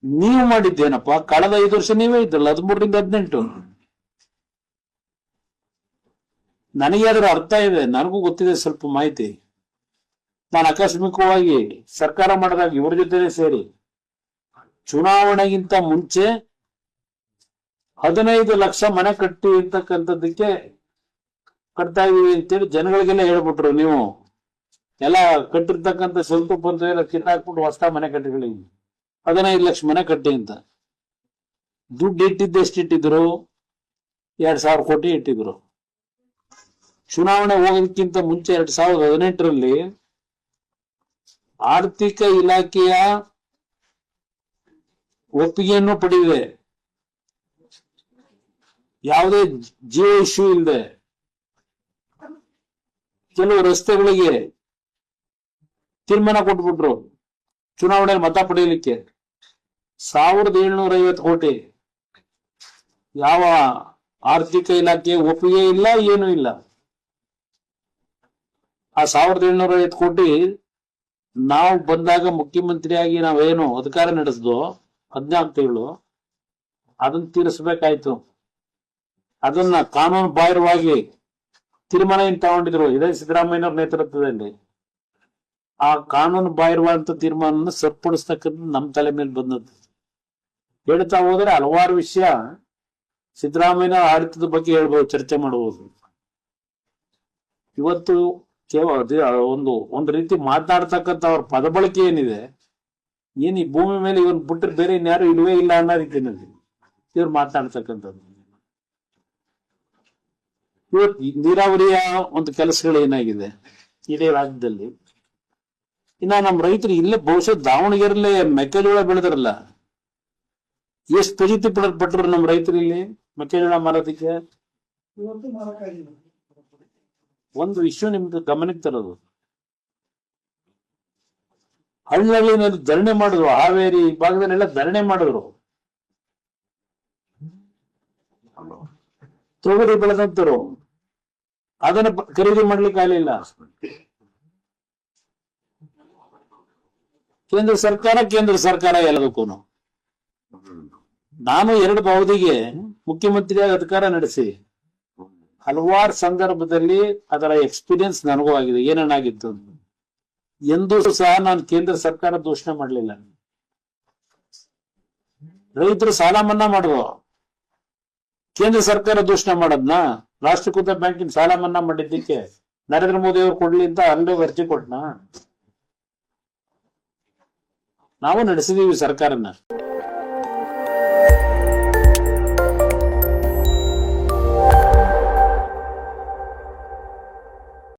ನೀವು ಮಾಡಿದ್ದೇನಪ್ಪ? ಕಳೆದ 5 ವರ್ಷ ನೀವೇ ಇದ್ದಲ್ಲ, 13ರಿಂದ 18. ನನಗೆ ಅದರ ಅರ್ಥ ಇದೆ, ನನಗೂ ಗೊತ್ತಿದೆ ಸ್ವಲ್ಪ ಮಾಹಿತಿ. ನಾನು ಆಕಸ್ಮಿಕವಾಗಿ ಸರ್ಕಾರ ಮಾಡಿದಾಗ ಇವ್ರ ಜೊತೆ ಸೇರಿ ಚುನಾವಣೆಗಿಂತ ಮುಂಚೆ 15 ಲಕ್ಷ ಮನೆ ಕಟ್ಟಿ ಇರ್ತಕ್ಕಂಥದ್ದಕ್ಕೆ ಕಟ್ತಾ ಇದೀವಿ ಅಂತೇಳಿ ಜನಗಳಿಗೆಲ್ಲ ಹೇಳ್ಬಿಟ್ರು. ನೀವು ಎಲ್ಲ ಕಟ್ಟಿರ್ತಕ್ಕಂಥ ಸ್ವಲ್ಪ ಬಂದು ಎಲ್ಲ ಕಿತ್ತಾಕ್ಬಿಟ್ಟು ಹೊಸ ಮನೆ ಕಟ್ಟಿಗಳಿಗೆ 15 ಲಕ್ಷ ಮನೆ ಕಟ್ಟಿ ಅಂತ. ದುಡ್ಡು ಇಟ್ಟಿದ್ದು ಎಷ್ಟಿಟ್ಟಿದ್ರು? 2,000 ಕೋಟಿ ಇಟ್ಟಿದ್ರು. ಚುನಾವಣೆ ಹೋಗೋದಕ್ಕಿಂತ ಮುಂಚೆ 2018ರಲ್ಲಿ ಆರ್ಥಿಕ ಇಲಾಖೆಯ ಒಪ್ಪಿಗೆಯನ್ನು ಪಡೆದಿದೆ, ಯಾವುದೇ ಜಿಯೋ ಇಶ್ಯೂ ಇಲ್ಲದೆ ಕೆಲವು ರಸ್ತೆಗಳಿಗೆ ತೀರ್ಮಾನ ಕೊಟ್ಬಿಟ್ರು ಚುನಾವಣೆಯಲ್ಲಿ ಮತ ಪಡೆಯಲಿಕ್ಕೆ. 1,750 ಕೋಟಿ. ಯಾವ ಆರ್ಥಿಕ ಇಲಾಖೆ ಒಪ್ಪಿಗೆ ಇಲ್ಲ, ಏನೂ ಇಲ್ಲ. ಆ 1,750 ಕೋಟಿ ನಾವು ಬಂದಾಗ ಮುಖ್ಯಮಂತ್ರಿಯಾಗಿ ನಾವೇನು ಅಧಿಕಾರ ನಡೆಸಿದ್ವು 14 ತಿಂಗಳು, ಅದನ್ನ ತೀರಿಸಬೇಕಾಯ್ತು. ಅದನ್ನ ಕಾನೂನು ಬಾಹಿರವಾಗಿ ತೀರ್ಮಾನ ಏನ್ ತಗೊಂಡಿದ್ರು ಇದೇ ಸಿದ್ದರಾಮಯ್ಯನವ್ರ ನೇತೃತ್ವದಲ್ಲಿ. ಆ ಕಾನೂನು ಬಾಹಿರವಾದಂತ ತೀರ್ಮಾನ ಸರಿಪಡಿಸ್ತಕ್ಕಂಥ ನಮ್ಮ ತಲೆ ಮೇಲೆ ಬಂದದ್ದು. ಹೇಳ್ತಾ ಹೋದ್ರೆ ಹಲವಾರು ವಿಷಯ ಸಿದ್ದರಾಮಯ್ಯ ಆಡಳಿತದ ಬಗ್ಗೆ ಹೇಳ್ಬೋದು, ಚರ್ಚೆ ಮಾಡಬಹುದು. ಇವತ್ತು ಒಂದು ರೀತಿ ಮಾತನಾಡ್ತಕ್ಕಂಥ ಅವ್ರ ಪದ ಬಳಕೆ ಏನಿದೆ, ಏನ್ ಈ ಭೂಮಿ ಮೇಲೆ ಇವನ್ ಬಿಟ್ಟರೆ ಬೇರೆ ಇನ್ಯಾರು ಇಲ್ವೇ ಇಲ್ಲ ಅನ್ನೋ ರೀತಿಯಲ್ಲಿ ಇವ್ರು ಮಾತನಾಡ್ತಕ್ಕಂಥದ್ದು. ಇವತ್ತು ನೀರಾವರಿಯ ಒಂದು ಕೆಲಸಗಳು ಏನಾಗಿದೆ ಇಡೀ ರಾಜ್ಯದಲ್ಲಿ. ಇನ್ನ ನಮ್ಮ ರೈತರು ಇಲ್ಲೇ ಬಹುಶಃ ದಾವಣಗೆರೆಲ್ಲೇ ಮೆಕ್ಕೆಜೋಳ ಬೆಳೆದ್ರಲ್ಲ, ಎಷ್ಟು ಫಜಿತಿ ಪಟ್ಟರು ನಮ್ಮ ರೈತರು ಇಲ್ಲಿ ಮೆಕ್ಕೆಜೋಳ ಮಾರೋದಕ್ಕೆ. ಒಂದು ವಿಷಯ ನಿಮ್ದು ಗಮನಕ್ಕೆ ತರೋದು, ಹಳ್ಳಿನಲ್ಲಿ ಧರಣಿ ಮಾಡಿದ್ರು, ಹಾವೇರಿ ಭಾಗದಲ್ಲೆಲ್ಲ ಧರಣಿ ಮಾಡಿದ್ರು. ತೊಗರಿ ಬೆಳೆದಂತರು ಅದನ್ನ ಖರೀದಿ ಮಾಡ್ಲಿಕ್ಕೆ ಆಗಲಿಲ್ಲ. ಕೇಂದ್ರ ಸರ್ಕಾರ ಎಲ್ಲದಕ್ಕೂ. ನಾನು 2 ಅವಧಿಗೆ ಮುಖ್ಯಮಂತ್ರಿಯಾಗಿ ಅಧಿಕಾರ ನಡೆಸಿ ಹಲವಾರು ಸಂದರ್ಭದಲ್ಲಿ ಅದರ ಎಕ್ಸ್ಪೀರಿಯನ್ಸ್ ನನಗೂ ಆಗಿದೆ. ಏನೇನಾಗಿತ್ತು ಎಂದೂ ಸಹ ನಾನು ಕೇಂದ್ರ ಸರ್ಕಾರ ದೂಷಣೆ ಮಾಡಲಿಲ್ಲ. ರೈತರು ಸಾಲ ಮನ್ನಾ ಮಾಡಿದ್ರು, ಕೇಂದ್ರ ಸರ್ಕಾರ ದೂಷಣೆ ಮಾಡದ್ನ? ರಾಷ್ಟ್ರೀಕೃತ ಬ್ಯಾಂಕಿನ ಸಾಲ ಮನ್ನಾ ಮಾಡಿದ್ದಕ್ಕೆ ನರೇಂದ್ರ ಮೋದಿ ಅವರು ಕೊಡ್ಲಿ ಅಂತ ಅಲ್ಲೇ ಅರ್ಜಿ ಕೊಟ್ನ? ನಾವು ನಡೆಸಿದೀವಿ ಸರ್ಕಾರನ.